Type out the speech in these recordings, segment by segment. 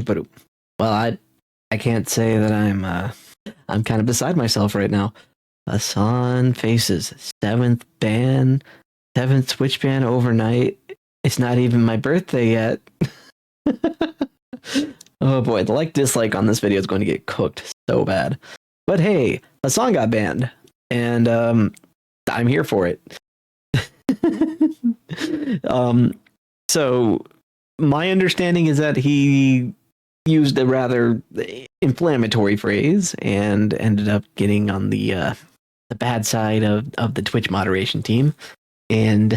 but well, I can't say that I'm kind of beside myself right now. Hasan faces seventh ban, seventh Twitch ban overnight. It's not even my birthday yet. Oh boy, the dislike on this video is going to get cooked so bad. But hey, Hasan got banned, and I'm here for it. So my understanding is that he used a rather inflammatory phrase and ended up getting on the bad side of the Twitch moderation team. And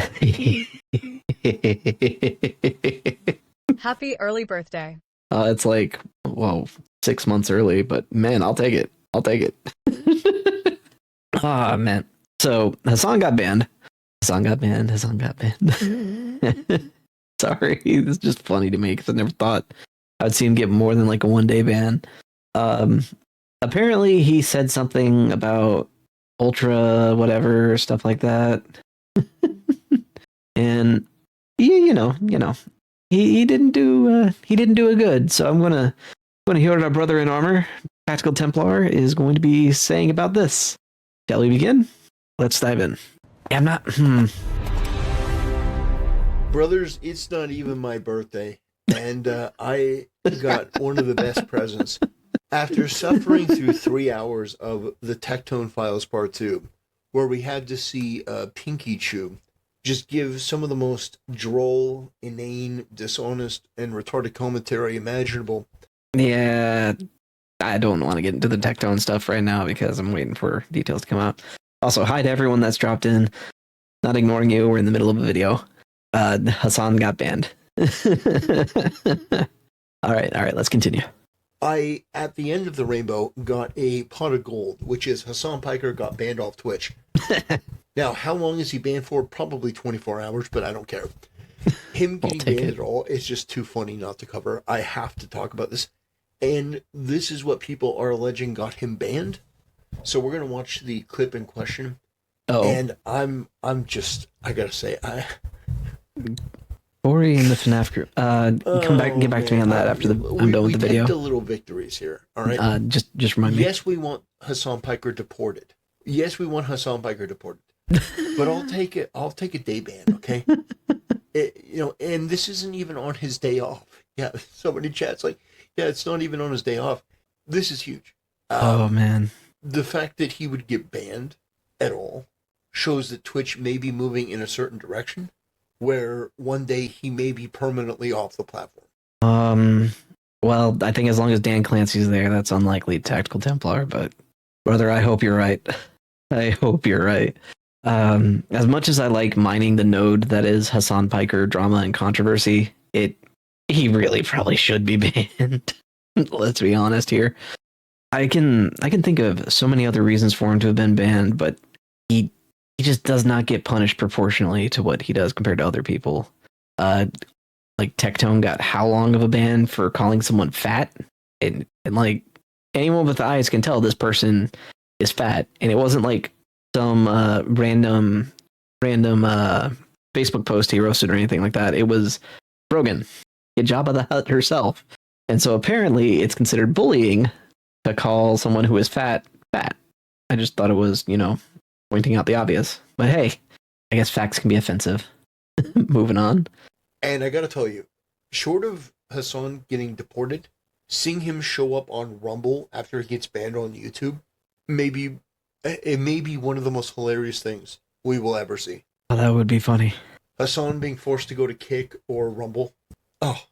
happy early birthday. It's like, whoa, 6 months early, but man, I'll take it. I'll take it. Ah, man. So Hasan got banned. Hasan got banned. Sorry, it's just funny to me because I never thought I'd see him get more than like a 1-day ban. Apparently he said something about ultra whatever, stuff like that. And yeah, you know, he didn't do a good. So I'm gonna hear what our brother in armor, Tactical Templar, is going to be saying about this. Shall we begin? Let's dive in. I'm not. Brothers, it's not even my birthday, and I got one of the best presents. After suffering through 3 hours of the Tectone Files Part 2, where we had to see Pinky Chew just give some of the most droll, inane, dishonest, and retarded commentary imaginable. Yeah, I don't want to get into the Tectone stuff right now because I'm waiting for details to come out. Also, hi to everyone that's dropped in. Not ignoring you, we're in the middle of a video. Hasan got banned. All right, let's continue. I, at the end of the rainbow, got a pot of gold, which is Hasan Piker got banned off Twitch. Now, how long is he banned for? Probably 24 hours, but I don't care. Him getting banned at all is just too funny not to cover. I have to talk about this. And this is what people are alleging got him banned. So we're going to watch the clip in question. Oh. And I'm just, I got to say, Ori in the FNAF group. Get back to me on that after I'm done with the video. We get the little victories here, all right? Just remind me. Yes, we want Hasan Piker deported. But I'll take it. I'll take a day ban, okay? And this isn't even on his day off. Yeah, somebody chats like, yeah, it's not even on his day off. This is huge. Oh man, the fact that he would get banned at all shows that Twitch may be moving in a certain direction, where one day he may be permanently off the platform. Well, I think as long as Dan Clancy's there, that's unlikely, Tactical Templar, but brother, I hope you're right. I hope you're right. As much as I like mining the node that is Hasan Piker drama and controversy, he really probably should be banned. Let's be honest here. I can think of so many other reasons for him to have been banned, but he just does not get punished proportionally to what he does compared to other people. Like Tectone got how long of a ban for calling someone fat? And like anyone with eyes can tell this person is fat. And it wasn't like some random Facebook post he roasted or anything like that. It was Brogan, Jabba the Hutt herself. And so apparently it's considered bullying to call someone who is fat. I just thought it was, pointing out the obvious. But hey, I guess facts can be offensive. Moving on. And I gotta tell you, short of Hasan getting deported, seeing him show up on Rumble after he gets banned on YouTube, it may be one of the most hilarious things we will ever see. Oh, that would be funny. Hasan being forced to go to Kick or Rumble. Oh,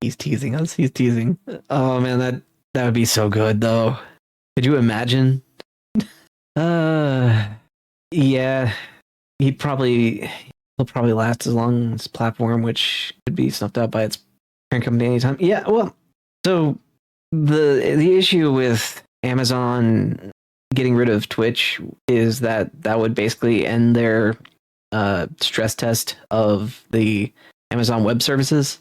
He's teasing us. He's teasing. Oh man, that would be so good though. Could you imagine? Yeah, he'll probably last as long as his platform, which could be snuffed out by its parent company anytime. Yeah, well, so the issue with Amazon getting rid of Twitch is that would basically end their stress test of the Amazon Web Services.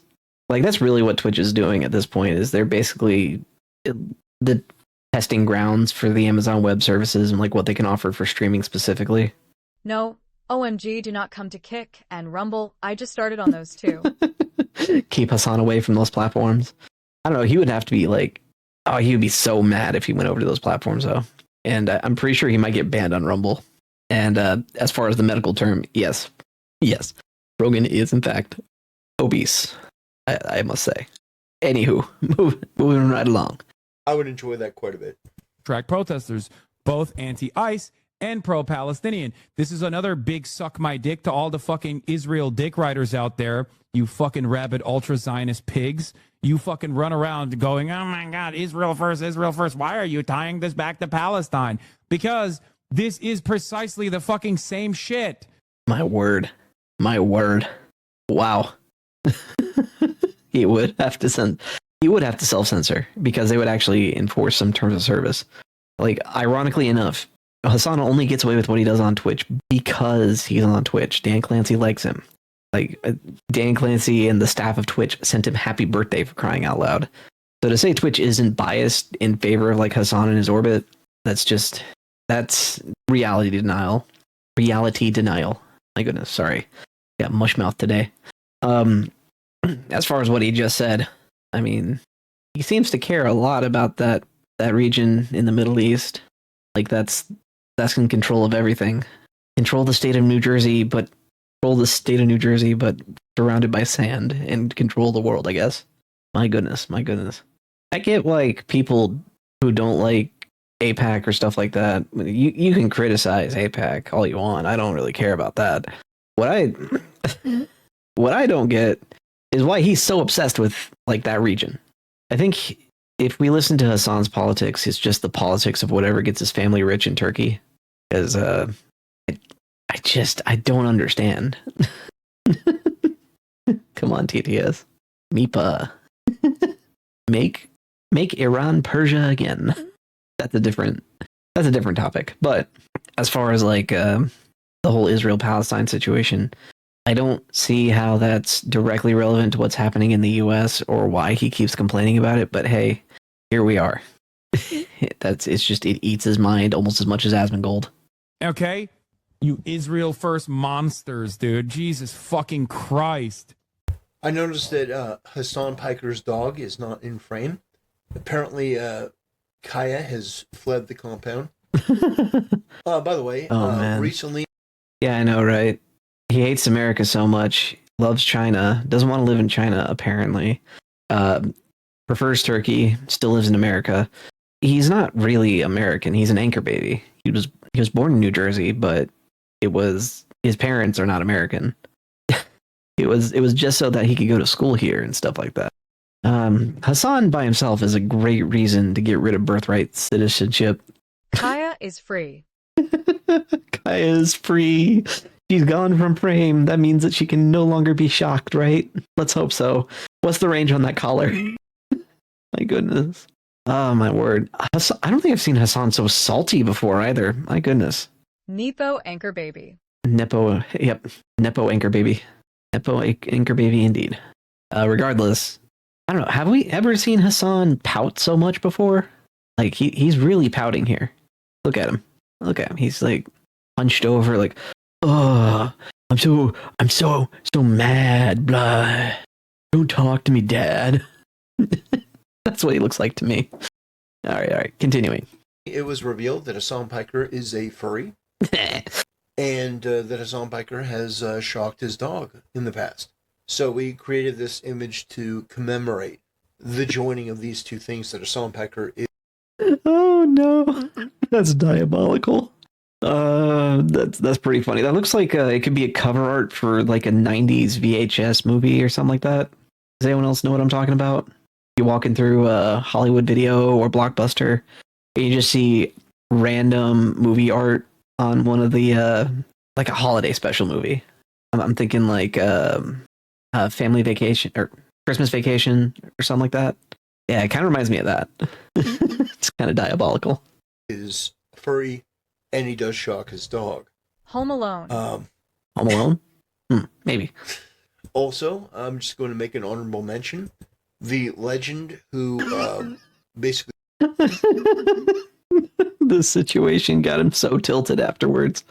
Like that's really what Twitch is doing at this point. Is they're basically the testing grounds for the Amazon Web Services and like what they can offer for streaming specifically. No, OMG, do not come to Kick and Rumble. I just started on those too. Keep Hasan away from those platforms. I don't know. He would have to be like, oh, he would be so mad if he went over to those platforms, though. And I'm pretty sure he might get banned on Rumble. And as far as the medical term, yes, Rogan is in fact obese. I must say. Anywho, moving right along. I would enjoy that quite a bit. Track protesters, both anti-ICE and pro-Palestinian. This is another big suck my dick to all the fucking Israel dick riders out there. You fucking rabid ultra-Zionist pigs. You fucking run around going, oh my God, Israel first, Israel first. Why are you tying this back to Palestine? Because this is precisely the fucking same shit. My word. Wow. He would have to self-censor because they would actually enforce some terms of service. Like, ironically enough, Hasan only gets away with what he does on Twitch because he's on Twitch. Dan Clancy likes him. Like, Dan Clancy and the staff of Twitch sent him happy birthday for crying out loud. So to say Twitch isn't biased in favor of like Hasan and his orbit, that's reality denial. Reality denial. My goodness, sorry. Got mush mouth today. As far as what he just said, I mean, he seems to care a lot about that region in the Middle East. Like that's in control of everything. Control the state of New Jersey, but surrounded by sand, and control the world, I guess. My goodness. I get like people who don't like APAC or stuff like that. You can criticize APAC all you want. I don't really care about that. What I don't get is why he's so obsessed with like that region. I think if we listen to Hasan's politics, it's just the politics of whatever gets his family rich in Turkey. Because I don't understand. Come on, TTS. Mipa. Make Iran Persia again. That's a different topic. But as far as like the whole Israel-Palestine situation, I don't see how that's directly relevant to what's happening in the US or why he keeps complaining about it, but hey, here we are. It eats his mind almost as much as Asmongold. Okay? You Israel first monsters, dude. Jesus fucking Christ. I noticed that Hasan Piker's dog is not in frame. Apparently, Kaya has fled the compound. By the way, man. Recently... Yeah, I know, right? He hates America so much, loves China, doesn't want to live in China, apparently. Prefers Turkey, still lives in America. He's not really American. He's an anchor baby. He was born in New Jersey, but his parents are not American. It was just so that he could go to school here and stuff like that. Hasan by himself is a great reason to get rid of birthright citizenship. Kaya is free. Kaya is free. She's gone from frame. That means that she can no longer be shocked, right? Let's hope so. What's the range on that collar? My goodness. Oh, my word. I don't think I've seen Hasan so salty before either. My goodness. Nepo anchor baby. Nepo anchor baby. Nepo anchor baby indeed. Regardless, I don't know. Have we ever seen Hasan pout so much before? Like, he's really pouting here. Look at him. He's like hunched over like, oh, I'm so mad, blah. Don't talk to me, Dad. That's what he looks like to me. All right, continuing. It was revealed that Hasan Piker is a furry, and that Hasan Piker has shocked his dog in the past. So we created this image to commemorate the joining of these two things that Hasan Piker is. Oh no, that's diabolical. That's pretty funny. That looks like it could be a cover art for like a 90s VHS movie or something like that. Does anyone else know what I'm talking about? You're walking through a Hollywood Video or Blockbuster, and you just see random movie art on one of the like a holiday special movie. I'm thinking like Family Vacation or Christmas Vacation or something like that. Yeah, it kind of reminds me of that. It's kind of diabolical. Is furry, and he does shock his dog. Home Alone. Home Alone? Maybe. Also, I'm just going to make an honorable mention. The legend who basically... The situation got him so tilted afterwards.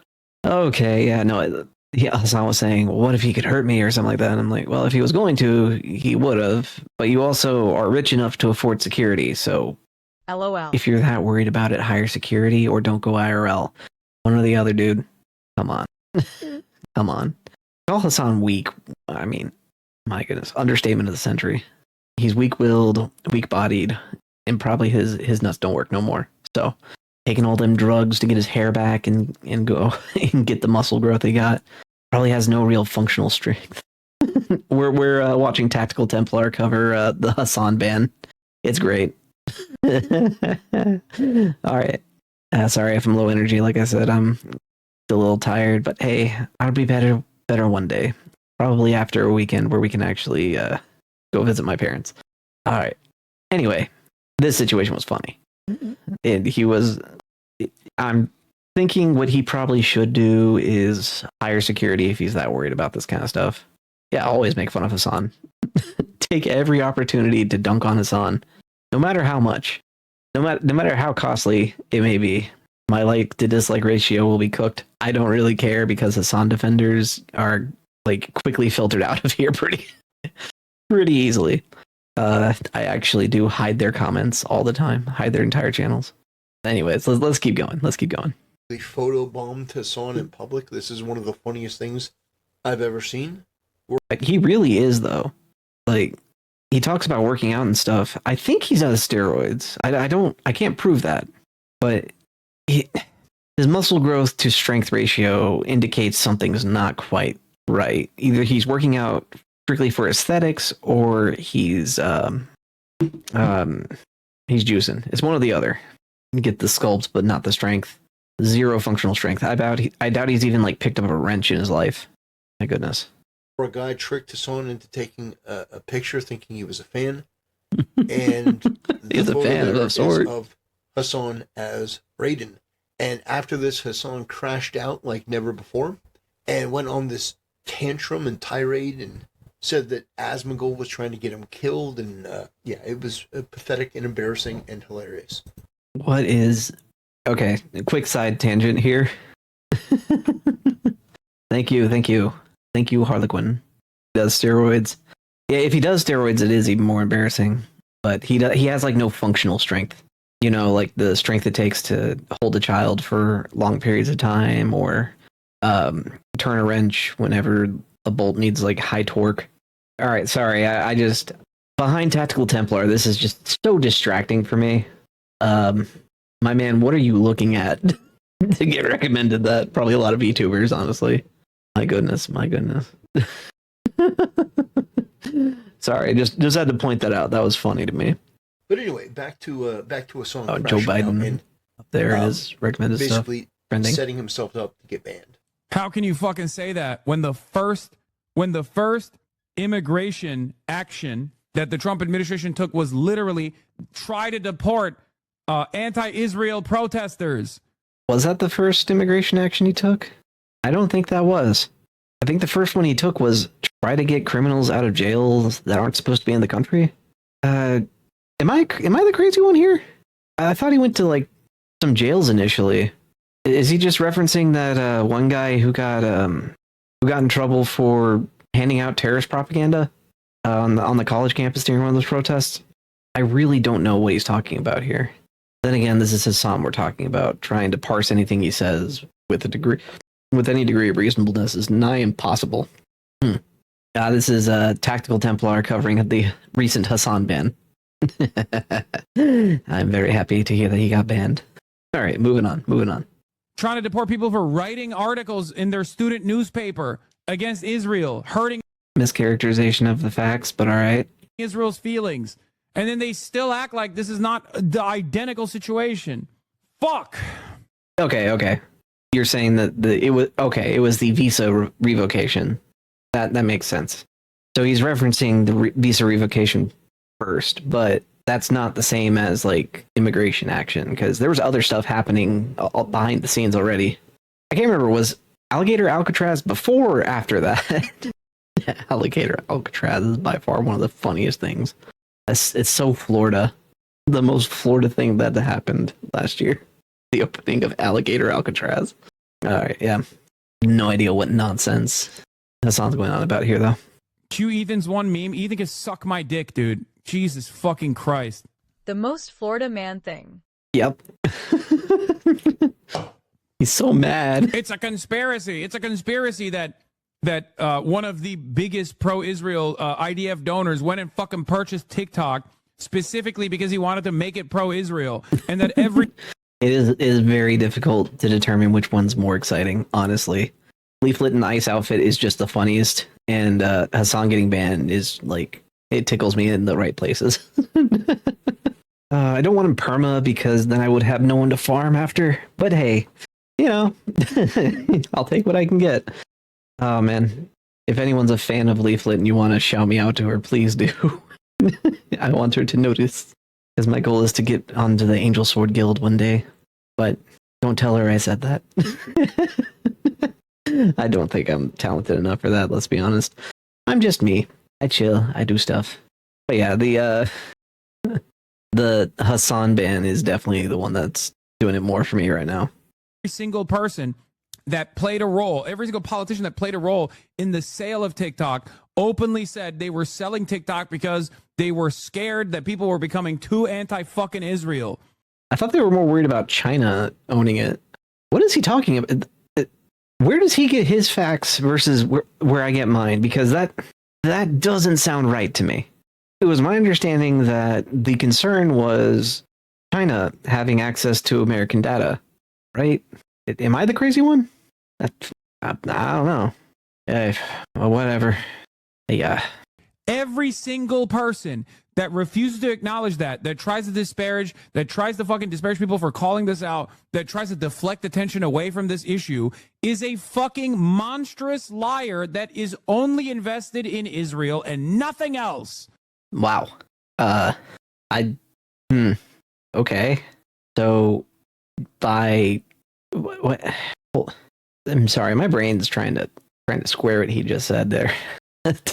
Okay, yeah, no, Hassan was saying, what if he could hurt me or something like that? And I'm like, well, if he was going to, he would have. But you also are rich enough to afford security. So LOL. if you're that worried about it, hire security or don't go IRL. One or the other, dude. Come on. Come on. Call Hassan weak. I mean, my goodness. Understatement of the century. He's weak-willed, weak-bodied, and probably his nuts don't work no more. So taking all them drugs to get his hair back and go and get the muscle growth he got. Probably has no real functional strength. we're watching Tactical Templar cover the Hasan ban. It's great. All right. Sorry if I'm low energy. Like I said, I'm still a little tired, but hey, I'll be better one day. Probably after a weekend where we can actually go visit my parents. All right. Anyway, this situation was funny. And I'm thinking what he probably should do is hire security if he's that worried about this kind of stuff. Yeah, always make fun of Hassan. Take every opportunity to dunk on Hassan, no matter how much, no matter how costly it may be. My like to dislike ratio will be cooked. I don't really care because Hassan defenders are like quickly filtered out of here pretty easily. I actually do hide their comments all the time, hide their entire channels. Anyways, let's keep going. They photobombed Hassan in public. This is one of the funniest things I've ever seen. He really is, though. Like, he talks about working out and stuff. I think he's on steroids. I can't prove that, but his muscle growth to strength ratio indicates something's not quite right. Either he's working out strictly for aesthetics or he's juicing. It's one or the other. You get the sculpt, but not the strength. Zero functional strength. I doubt he's even like picked up a wrench in his life. My goodness. Or a guy tricked Hassan into taking a picture thinking he was a fan. And he's a fan of sort of Hassan as Raiden. And after this, Hassan crashed out like never before and went on this tantrum and tirade and said that Asmongold was trying to get him killed. And yeah, it was pathetic and embarrassing and hilarious. What is... Okay, a quick side tangent here. Thank you, Harlequin. He does steroids. Yeah, if he does steroids, it is even more embarrassing. But he has like no functional strength. You know, like the strength it takes to hold a child for long periods of time, or turn a wrench whenever a bolt needs like high torque. All right, sorry, I just behind Tactical Templar. This is just so distracting for me. My man, what are you looking at to get recommended that? Probably a lot of VTubers, honestly. My goodness. Sorry, just had to point that out. That was funny to me. But anyway, back to a song. Oh, Joe Biden and, up there in his recommended basically stuff. Trending. Setting himself up to get banned. How can you fucking say that when the first immigration action that the Trump administration took was literally try to deport anti-Israel protesters? Was that the first immigration action he took? I don't think that was. I think the first one he took was try to get criminals out of jails that aren't supposed to be in the country. Am I the crazy one here? I thought he went to like some jails initially. Is he just referencing that one guy who got in trouble for handing out terrorist propaganda on the college campus during one of those protests? I really don't know what he's talking about here. Then again, this is Hassan we're talking about. Trying to parse anything he says with any degree of reasonableness is nigh impossible. This is Tactical Templar covering the recent Hassan ban. I'm very happy to hear that he got banned. All right, moving on. Trying to deport people for writing articles in their student newspaper against Israel, hurting mischaracterization of the facts, but all right. Israel's feelings. And then they still act like this is not the identical situation. Fuck. Okay. You're saying that it was the visa revocation. That makes sense. So he's referencing the visa revocation first, but that's not the same as like immigration action because there was other stuff happening behind the scenes already. I can't remember, was Alligator Alcatraz before or after that? Alligator Alcatraz is by far one of the funniest things. It's so Florida. The most Florida thing that happened last year. The opening of Alligator Alcatraz. All right, yeah. no idea what nonsense Hasan's going on about here, though. Cue Ethan's one meme. Ethan can suck my dick, dude. Jesus fucking Christ. The most Florida man thing. Yep. He's so mad. It's a conspiracy. It's a conspiracy that one of the biggest pro-Israel IDF donors went and fucking purchased TikTok specifically because he wanted to make it pro-Israel, and that every It is very difficult to determine which one's more exciting, honestly. Leaflet and Ice outfit is just the funniest, and Hasan getting banned is like, it tickles me in the right places. I don't want him perma because then I would have no one to farm after, but hey, you know, I'll take what I can get. Oh man, if anyone's a fan of Leaflet and you want to shout me out to her, please do. I want her to notice, because my goal is to get onto the Angel Sword Guild one day, but don't tell her I said that. I don't think I'm talented enough for that, let's be honest. I'm just me. I chill, I do stuff. But yeah, the Hasan ban is definitely the one that's doing it more for me right now. every single person that played a role, every single politician that played a role in the sale of TikTok openly said they were selling TikTok because they were scared that people were becoming too anti-fucking Israel. I thought they were more worried about China owning it. What is he talking about? Where does he get his facts versus where I get mine? Because that doesn't sound right to me. It was my understanding that the concern was China having access to American data, right? Am I the crazy one? I don't know. Well, whatever. Yeah. Every single person that refuses to acknowledge that tries to disparage, that tries to fucking disparage people for calling this out, that tries to deflect attention away from this issue is a fucking monstrous liar that is only invested in Israel and nothing else. Wow. Okay. So what? I'm sorry, my brain's trying to square what he just said there.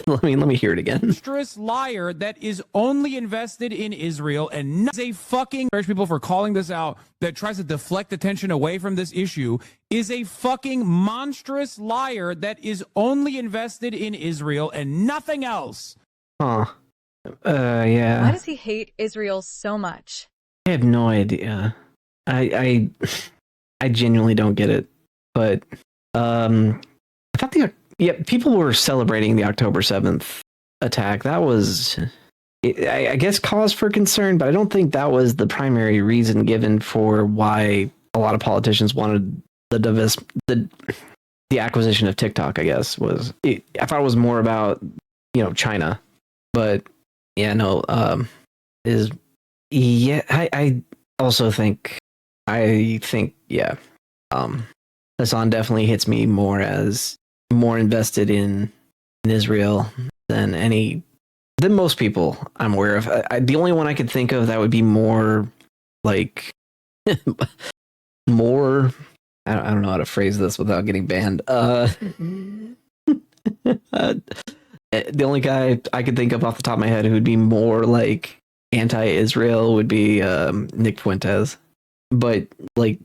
let me hear it again. Monstrous liar that is only invested in Israel and not a fucking people for calling this out, that tries to deflect attention away from this issue is a fucking monstrous liar that is only invested in Israel and nothing else. Huh. Yeah. Why does he hate Israel so much? I have no idea. I genuinely don't get it. But I thought people were celebrating the October 7th attack. That was, I guess, cause for concern, but I don't think that was the primary reason given for why a lot of politicians wanted the acquisition of TikTok. I guess I thought it was more about China, but yeah, no, I also think yeah, Hasan definitely hits me more as more invested in Israel than most people I'm aware of. The only one I could think of that would be more like more. I don't know how to phrase this without getting banned. The only guy I could think of off the top of my head who would be more like anti-Israel would be Nick Fuentes, but like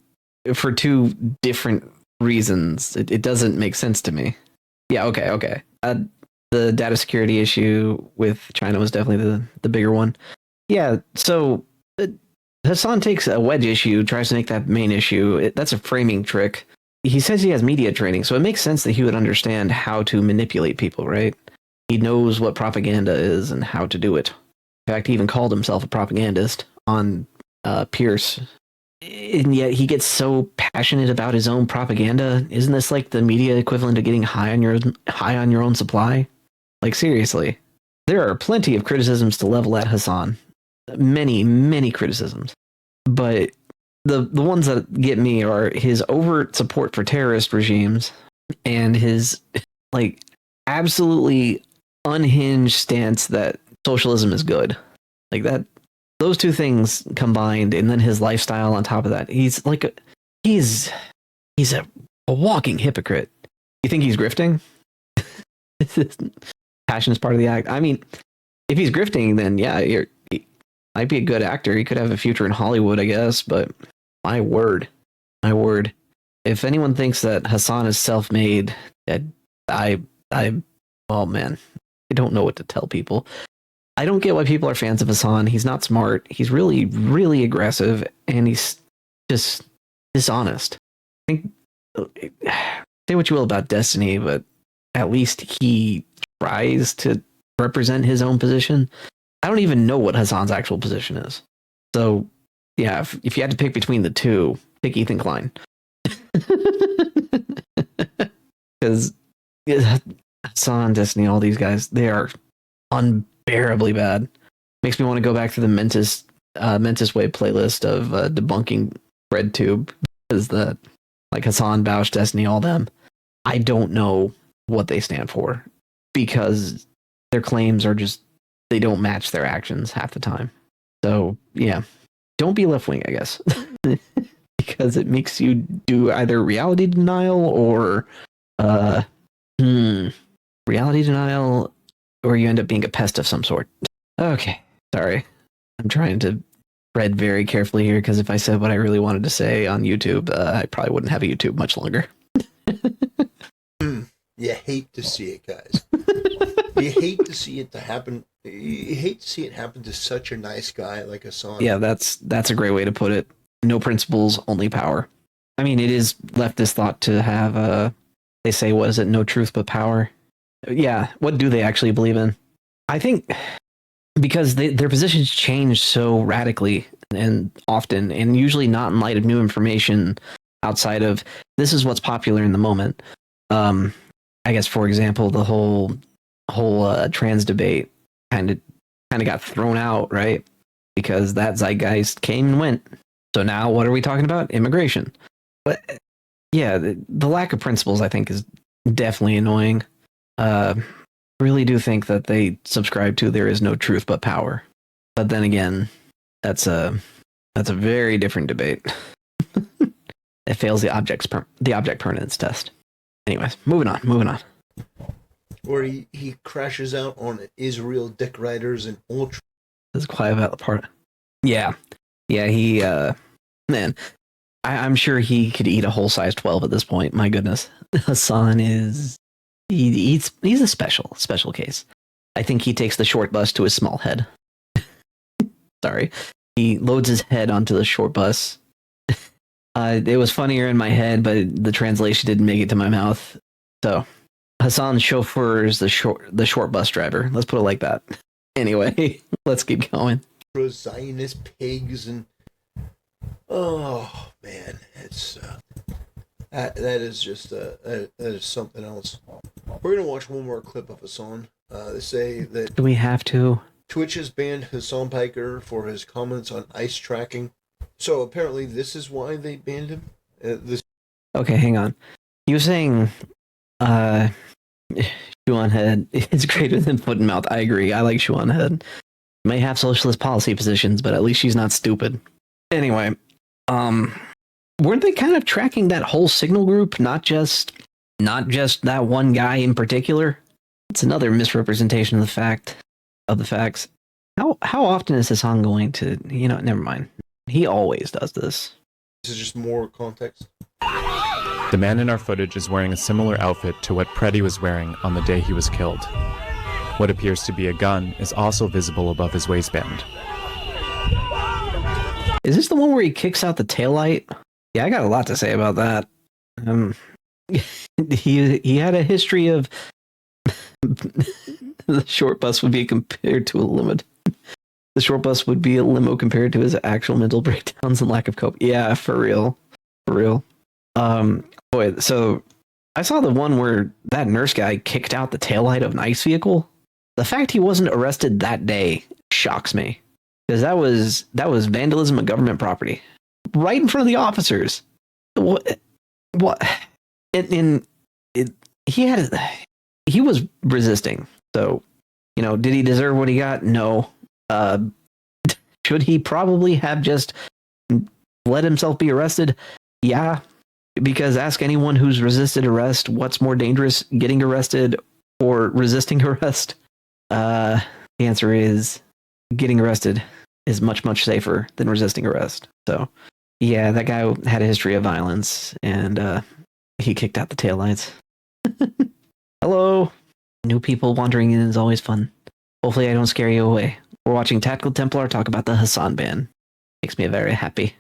for two different reasons. It doesn't make sense to me. Yeah, okay. The data security issue with China was definitely the bigger one. Yeah, so Hasan takes a wedge issue, tries to make that main issue. That's a framing trick. He says he has media training, so it makes sense that he would understand how to manipulate people, right? He knows what propaganda is and how to do it. In fact, he even called himself a propagandist on Pierce. And yet he gets so passionate about his own propaganda. Isn't this like the media equivalent of getting high on your own supply? Like, seriously. There are plenty of criticisms to level at Hasan. Many criticisms. But the ones that get me are his overt support for terrorist regimes and his like absolutely unhinged stance that socialism is good. Like that. Those two things combined, and then his lifestyle on top of that. He's a walking hypocrite. You think he's grifting? Passion is part of the act. I mean, if he's grifting, then yeah, he might be a good actor. He could have a future in Hollywood, I guess. But my word. if anyone thinks that Hasan is self-made, I, oh man, I don't know what to tell people. I don't get why people are fans of Hasan. He's not smart. He's really, really aggressive, and he's just dishonest. I think, say what you will about Destiny, but at least he tries to represent his own position. I don't even know what Hasan's actual position is. So, yeah, if you had to pick between the two, pick Ethan Klein. Because Hasan, Destiny, all these guys, they are unbearably bad. Makes me want to go back to the Mentis Way playlist of debunking RedTube, because that, like Hasan, Bausch, Destiny, all them, I don't know what they stand for, because their claims are just, they don't match their actions half the time. So yeah, don't be left wing, I guess, because it makes you do either reality denial or reality denial, or you end up being a pest of some sort. Okay, sorry. I'm trying to tread very carefully here, because if I said what I really wanted to say on YouTube, I probably wouldn't have a YouTube much longer. You hate to see it, guys. You hate to see it to happen. You hate to see it happen to such a nice guy like Hasan. Yeah, that's a great way to put it. No principles, only power. I mean, it is leftist thought to have they say, what is it? No truth but power. Yeah, what do they actually believe in? I think because their positions change so radically and often, and usually not in light of new information outside of this is what's popular in the moment. I guess, for example, the whole trans debate kind of got thrown out, right? Because that zeitgeist came and went. So now what are we talking about? Immigration. But yeah, the lack of principles, I think, is definitely annoying. Really do think that they subscribe to there is no truth but power. But then again, that's a very different debate. It fails the object permanence test. Anyways, moving on. Or he crashes out on Israel Dick Riders and Ultra. That's quiet about the part. Yeah, he, man, I'm sure he could eat a whole size 12 at this point. My goodness. Hasan is, he's a special case. I think he takes the short bus to his small head. Sorry. He loads his head onto the short bus. It was funnier in my head, but the translation didn't make it to my mouth. So Hasan's chauffeur is the short bus driver. Let's put it like that. Anyway, let's keep going. Zionist pigs and oh man, it's that is just that is something else. We're gonna watch one more clip of Hasan. They say that do we have to? Twitch has banned Hasan Piker for his comments on ice tracking. So apparently, this is why they banned him. Okay, hang on. You were saying, shoe on head is greater than foot and mouth. I agree. I like shoe on head. May have socialist policy positions, but at least she's not stupid. Anyway, weren't they kind of tracking that whole signal group, not just that one guy in particular? It's another misrepresentation of the facts. How often is Hasan going to? Never mind. He always does this. This is just more context. The man in our footage is wearing a similar outfit to what Preddy was wearing on the day he was killed. What appears to be a gun is also visible above his waistband. Is this the one where he kicks out the taillight? Yeah, I got a lot to say about that. He had a history of the short bus would be compared to a limo. The short bus would be a limo compared to his actual mental breakdowns and lack of cope. Yeah, for real. Boy, so I saw the one where that nurse guy kicked out the taillight of an ICE vehicle. The fact he wasn't arrested that day shocks me, because that was vandalism of government property, right in front of the officers. What? He was resisting. So, did he deserve what he got? No. Should he probably have just let himself be arrested? Yeah, because ask anyone who's resisted arrest, what's more dangerous, getting arrested or resisting arrest? The answer is getting arrested is much, much safer than resisting arrest. So Yeah, that guy had a history of violence, and he kicked out the taillights. Hello. New people wandering in is always fun. Hopefully I don't scare you away. We're watching Tactical Templar talk about the Hasan ban. Makes me very happy.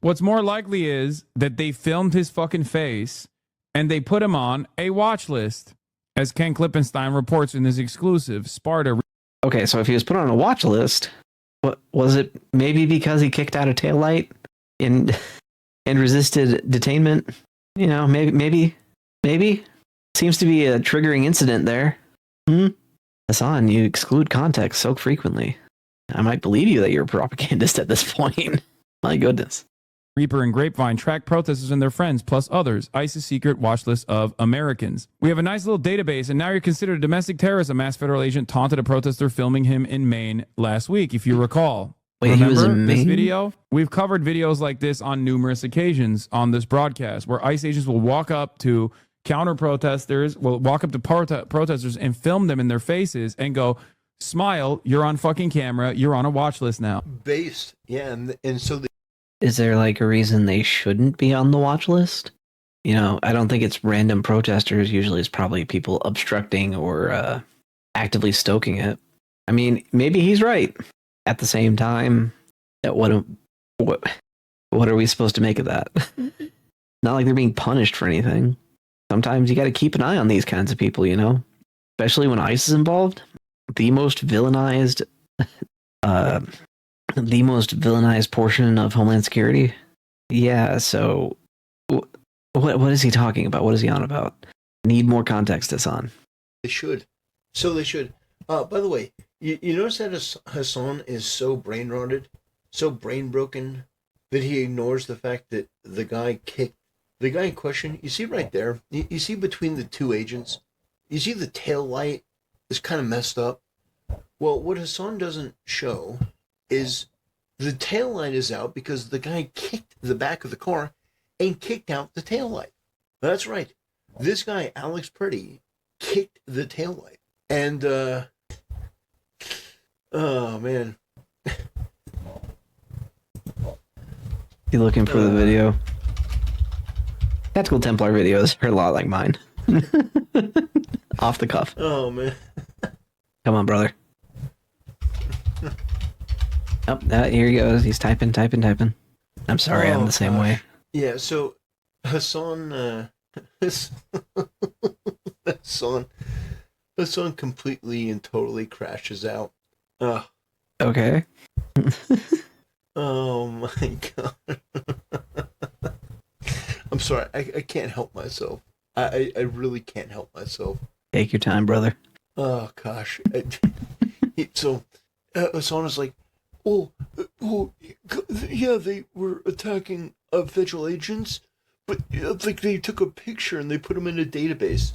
What's more likely is that they filmed his fucking face and they put him on a watch list, as Ken Klippenstein reports in this exclusive Sparta. Okay, so if he was put on a watch list, what was it? Maybe because he kicked out a taillight and resisted detainment? You know, maybe. Seems to be a triggering incident there. Hasan, you exclude context so frequently. I might believe you that you're a propagandist at this point. My goodness. Reaper and Grapevine track protesters and their friends, plus others. ICE's secret watch list of Americans. We have a nice little database, and now you're considered a domestic terrorist. A masked federal agent taunted a protester filming him in Maine last week, if you recall. Wait, remember he was in this Maine? video? We've covered videos like this on numerous occasions on this broadcast, where ICE agents will walk up to counter protesters, will walk up to protesters and film them in their faces and go, smile, you're on fucking camera, you're on a watch list now. Based, yeah, and so Is there like a reason they shouldn't be on the watch list? You know, I don't think it's random protesters. Usually it's probably people obstructing or actively stoking it. I mean, maybe he's right. At the same time, what are we supposed to make of that? Not like they're being punished for anything. Sometimes you got to keep an eye on these kinds of people, you know? Especially when ICE is involved. The most villainized portion of Homeland Security. Yeah, so what is he talking about? What is he on about? Need more context, Hasan. they should. So they should. By the way, you notice that Hasan is so brain rotted, so brain broken, that he ignores the fact that the guy in question. You see right there. You see between the two agents. You see the tail light is kind of messed up. Well, what Hasan doesn't show is the tail light is out because the guy kicked the back of the car and kicked out the tail light. That's right. This guy, Alex Pretty, kicked the tail light. And, oh, man. You looking for the video? Tactical Templar videos are a lot like mine. Off the cuff. Oh, man. Come on, brother. Oh, here he goes. He's typing. I'm sorry, I'm the same way. Yeah, so Hasan, Hasan completely and totally crashes out. Okay. Oh my god. I'm sorry, I can't help myself. I really can't help myself. Take your time, brother. Oh gosh. So Hasan is like, oh, yeah, they were attacking federal agents, but like they took a picture and they put him in a database.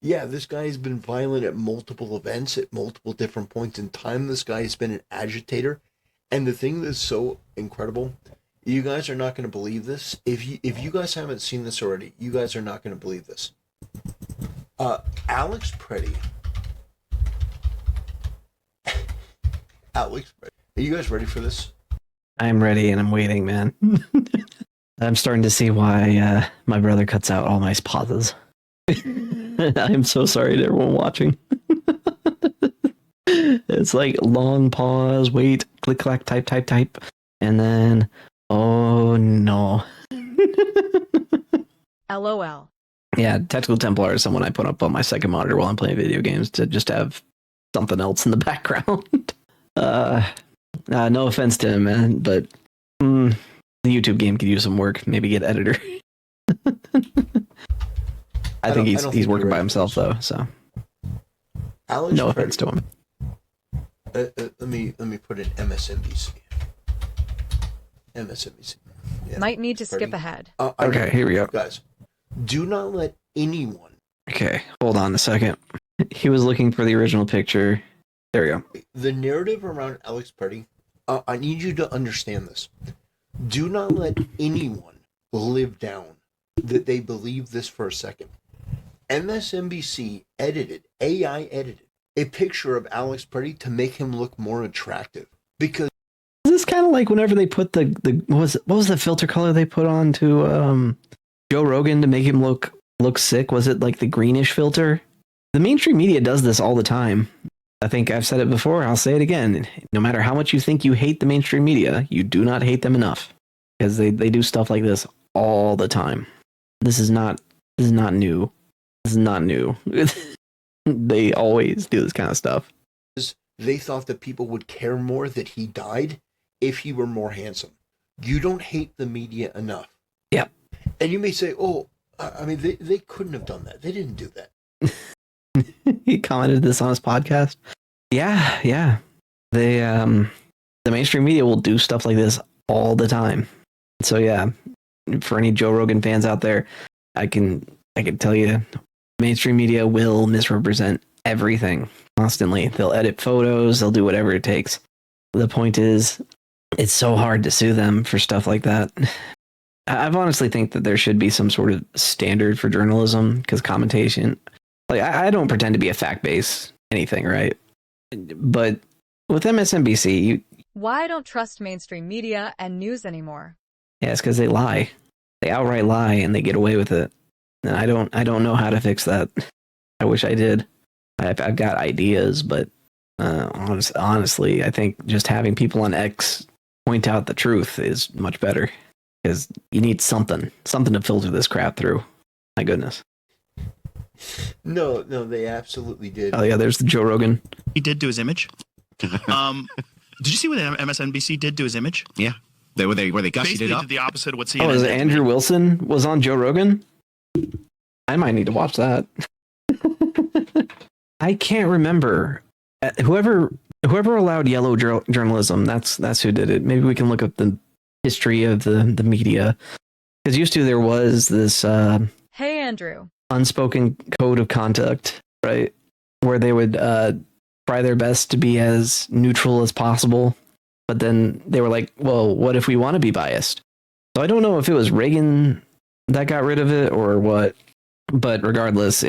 Yeah, this guy has been violent at multiple events at multiple different points in time. This guy has been an agitator. And the thing that's so incredible, you guys are not going to believe this. If you guys haven't seen this already, you guys are not going to believe this. Alex Pretty. Alex Pretty. Are you guys ready for this? I'm ready and I'm waiting, man. I'm starting to see why my brother cuts out all my pauses. I'm so sorry to everyone watching. It's like long pause, wait, click, clack, type, and then, oh no. LOL. Yeah, Tactical Templar is someone I put up on my second monitor while I'm playing video games to just have something else in the background. No offense to him, man, but the YouTube game could use some work. Maybe get editor. I think he's working by himself though, so Alex no Pretty. offense to him. Let me put in MSNBC. MSNBC. Yeah. Might need to Pretty. skip ahead. Okay, here we go. Guys, do not let anyone. Okay, hold on a second. He was looking for the original picture. There we go. The narrative around Alex Pretty, I need you to understand this. Do not let anyone live down that they believe this for a second. MSNBC AI edited a picture of Alex Pretty to make him look more attractive. Because Does this kind of of like whenever they put the what was the filter color they put on to Joe Rogan to make him look sick? Was it like the greenish filter? The mainstream media does this all the time. I think I've said it before. I'll say it again. No matter how much you think you hate the mainstream media, you do not hate them enough, because they do stuff like this all the time. This is not new. This is not new. They always do this kind of stuff. They thought that people would care more that he died if he were more handsome. You don't hate the media enough. Yep. And you may say, oh, I mean, they couldn't have done that. They didn't do that. He commented this on his podcast. Yeah. They the mainstream media will do stuff like this all the time. So yeah, for any Joe Rogan fans out there, I can tell you, mainstream media will misrepresent everything constantly. They'll edit photos, they'll do whatever it takes. The point is, it's so hard to sue them for stuff like that. I've honestly think that there should be some sort of standard for journalism, because commentation, like I don't pretend to be a fact base anything, right? But with MSNBC, Why I don't trust mainstream media and news anymore. yeah, it's because they lie. They outright lie and they get away with it. And I don't know how to fix that. I wish I did. I've got ideas, but honestly, I think just having people on X point out the truth is much better, because you need something to filter this crap through. My goodness. No, they absolutely did. Oh yeah, there's the Joe Rogan. He did do his image. Did you see what MSNBC did to his image? Yeah, where they gussied Basically it up. did the opposite of what CNN Oh, is it did. Andrew Wilson was on Joe Rogan? I might need to watch that. I can't remember. Whoever allowed yellow journalism, that's who did it. Maybe we can look up the history of the media. Because used to there was this Hey, Andrew. unspoken code of conduct, right? Where they would try their best to be as neutral as possible. But then they were like, well, what if we want to be biased? So I don't know if it was Reagan that got rid of it or what. But regardless,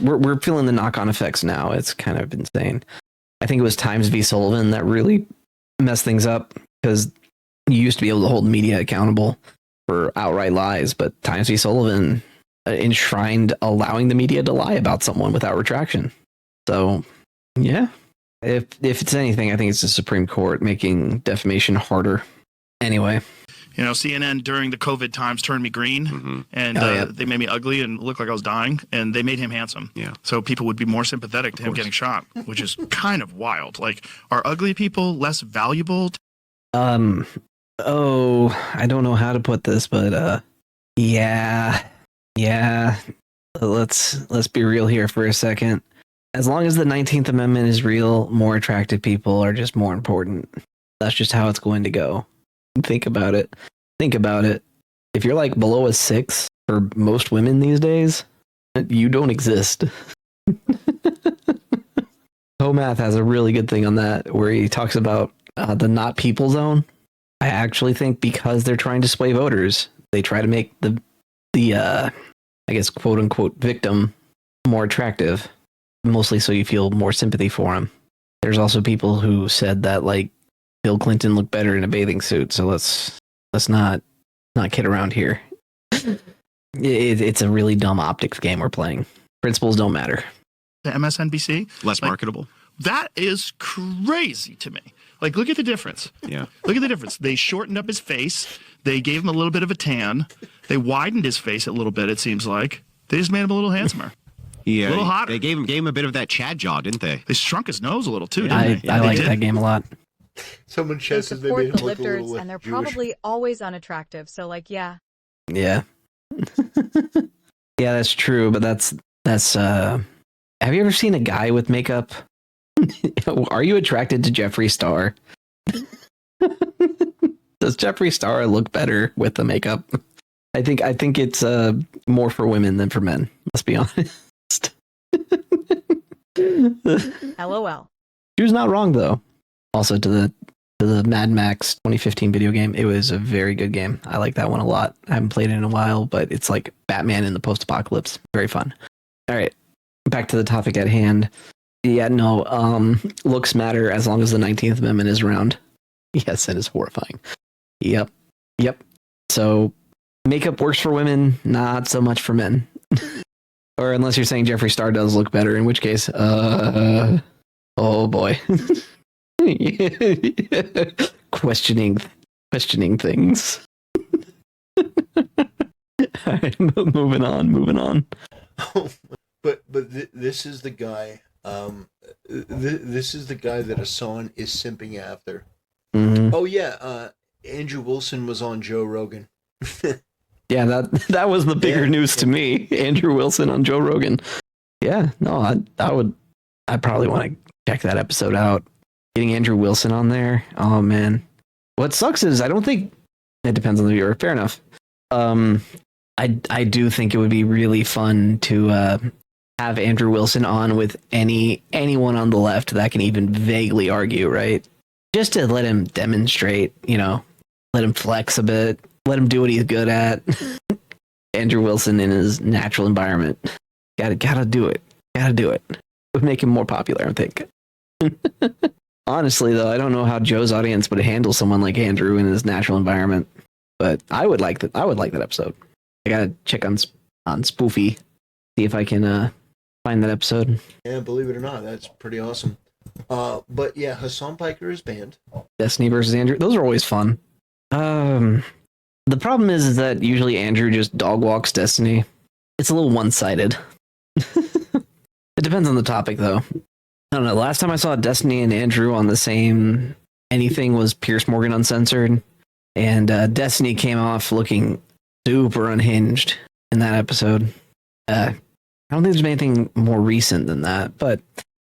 we're feeling the knock-on effects now. It's kind of insane. I think it was Times v. Sullivan that really messed things up, because you used to be able to hold media accountable for outright lies, but Times v. Sullivan enshrined allowing the media to lie about someone without retraction. So, yeah. If it's anything, I think it's the Supreme Court making defamation harder. Anyway. You know, CNN during the COVID times turned me green, and they made me ugly and look like I was dying, and they made him handsome. Yeah. So people would be more sympathetic to him getting shot, which is kind of wild. Like, are ugly people less valuable? I don't know how to put this, but yeah. Let's be real here for a second. As long as the 19th Amendment is real, more attractive people are just more important. That's just how it's going to go. Think about it. If you're like below a 6 for most women these days, you don't exist. Homath has a really good thing on that, where he talks about the not people zone. I actually think because they're trying to sway voters, they try to make the I guess quote unquote victim more attractive, mostly so you feel more sympathy for him. There's also people who said that like Bill Clinton looked better in a bathing suit, so let's not kid around here. It's a really dumb optics game we're playing. Principles don't matter. The MSNBC? Less marketable. That is crazy to me. Like, look at the difference. Yeah. Look at the difference. They shortened up his face. They gave him a little bit of a tan. They widened his face a little bit, it seems like. They just made him a little handsomer. Yeah. A little hotter. They gave him a bit of that Chad jaw, didn't they? They shrunk his nose a little, too, didn't I they? like that game a lot. Someone They says that they support made the him look a lifters, little and they're Jewish. probably always unattractive. So, like, yeah. Yeah. Yeah, that's true, but that's have you ever seen a guy with makeup? Are you attracted to Jeffree Star? Does Jeffree Star look better with the makeup? I think it's more for women than for men. Let's be honest. LOL. She was not wrong though. Also to the Mad Max 2015 video game, it was a very good game. I like that one a lot. I haven't played it in a while, but it's like Batman in the post-apocalypse. Very fun. All right, back to the topic at hand. Yeah, no, looks matter as long as the 19th Amendment is around. Yes, it is horrifying. Yep. So makeup works for women, not so much for men. Or unless you're saying Jeffree Star does look better, in which case, oh boy. questioning things. All right, moving on. This is the guy. This is the guy that Hasan is simping after. Mm-hmm. Oh yeah, Andrew Wilson was on Joe Rogan. Yeah, that was the bigger news to me. Andrew Wilson on Joe Rogan. Yeah, no, I probably want to check that episode out. Getting Andrew Wilson on there. Oh man. What sucks is I don't think it depends on the viewer. Fair enough. I do think it would be really fun to have Andrew Wilson on with anyone on the left that can even vaguely argue, right? Just to let him demonstrate, let him flex a bit, let him do what he's good at. Andrew Wilson in his natural environment. Gotta do it. It would make him more popular, I think. Honestly, though, I don't know how Joe's audience would handle someone like Andrew in his natural environment, but I would like that. I would like that episode. I gotta check on Spoofy, see if I can find that episode. Yeah, believe it or not, that's pretty awesome. But yeah, Hasan Piker is banned. Destiny versus Andrew. Those are always fun. The problem is that usually Andrew just dog walks Destiny. It's a little one-sided. It depends on the topic, though. I don't know. Last time I saw Destiny and Andrew on the same anything was Pierce Morgan Uncensored, and Destiny came off looking super unhinged in that episode. I don't think there's anything more recent than that, but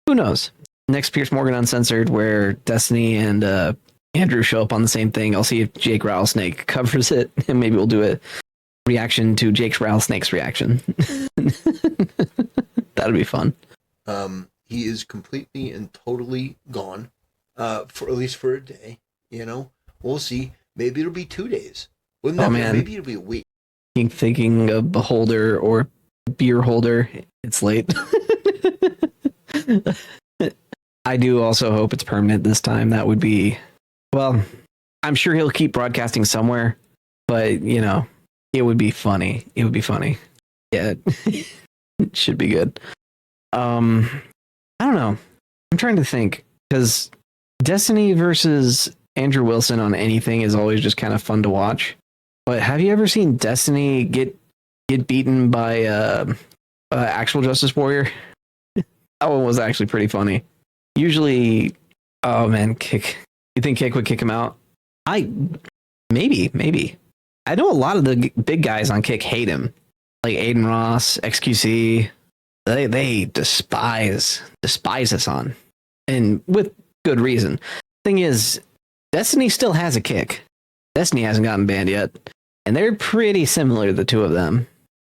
who knows? Next Pierce Morgan Uncensored, where Destiny and Andrew show up on the same thing. I'll see if Jake Rattlesnake covers it, and maybe we'll do a reaction to Jake Rattlesnake's reaction. That'd be fun. He is completely and totally gone, for at least for a day. We'll see. Maybe it'll be 2 days. Wouldn't that man. Maybe it'll be a week. Thinking of a holder or beer holder, it's late. I do also hope it's permanent this time. That would be, well, I'm sure he'll keep broadcasting somewhere, but it would be funny. It would be funny. Yeah, it should be good. I don't know. I'm trying to think, because Destiny versus Andrew Wilson on anything is always just kind of fun to watch. But have you ever seen Destiny get beaten by actual Justice Warrior? That one was actually pretty funny. Usually, oh man, Kick. You think Kick would kick him out? Maybe. I know a lot of the big guys on Kick hate him, like Aiden Ross, XQC. They despise Hasan, and with good reason. Thing is, Destiny still has a Kick. Destiny hasn't gotten banned yet, and they're pretty similar, the two of them,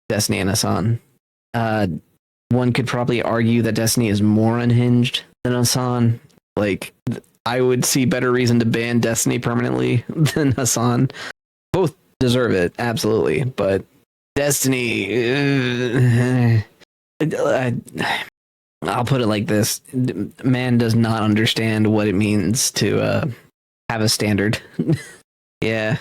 Destiny and Hasan. One could probably argue that Destiny is more unhinged than Hasan. Like, I would see better reason to ban Destiny permanently than Hasan. Both deserve it, absolutely, but Destiny... I'll put it like this. Man does not understand what it means to have a standard. Yeah.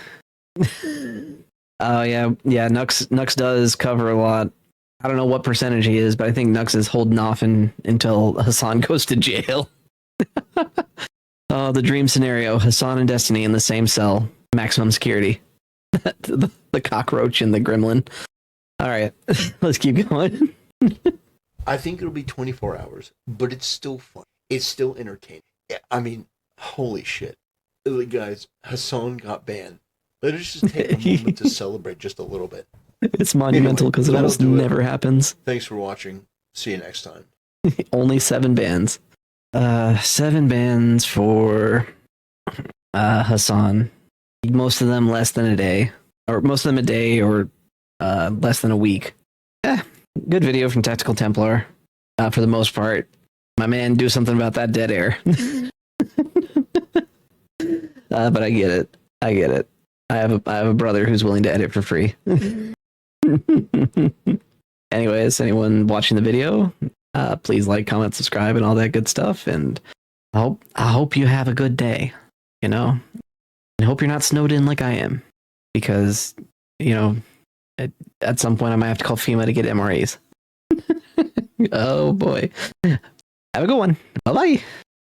Oh, yeah. Nux does cover a lot. I don't know what percentage he is, but I think Nux is holding off until Hasan goes to jail. Oh, the dream scenario. Hasan and Destiny in the same cell. Maximum security. The cockroach and the gremlin. All right. Let's keep going. I think it'll be 24 hours, but it's still fun. It's still entertaining. I mean, holy shit. Guys, Hasan got banned. Let us just take a moment to celebrate just a little bit. It's monumental because it almost never happens. Thanks for watching. See you next time. Only 7 bans. 7 bans for Hasan. Most of them less than a day. Or most of them a day or less than a week. Good video from Tactikal Templar. For the most part. My man, do something about that dead air. But I get it. I have a brother who's willing to edit for free. Anyways, anyone watching the video, please like, comment, subscribe, and all that good stuff. And I hope you have a good day. I hope you're not snowed in like I am, because, you know, at some point I might have to call FEMA to get MRAs. Oh boy. Have a good one. Bye bye.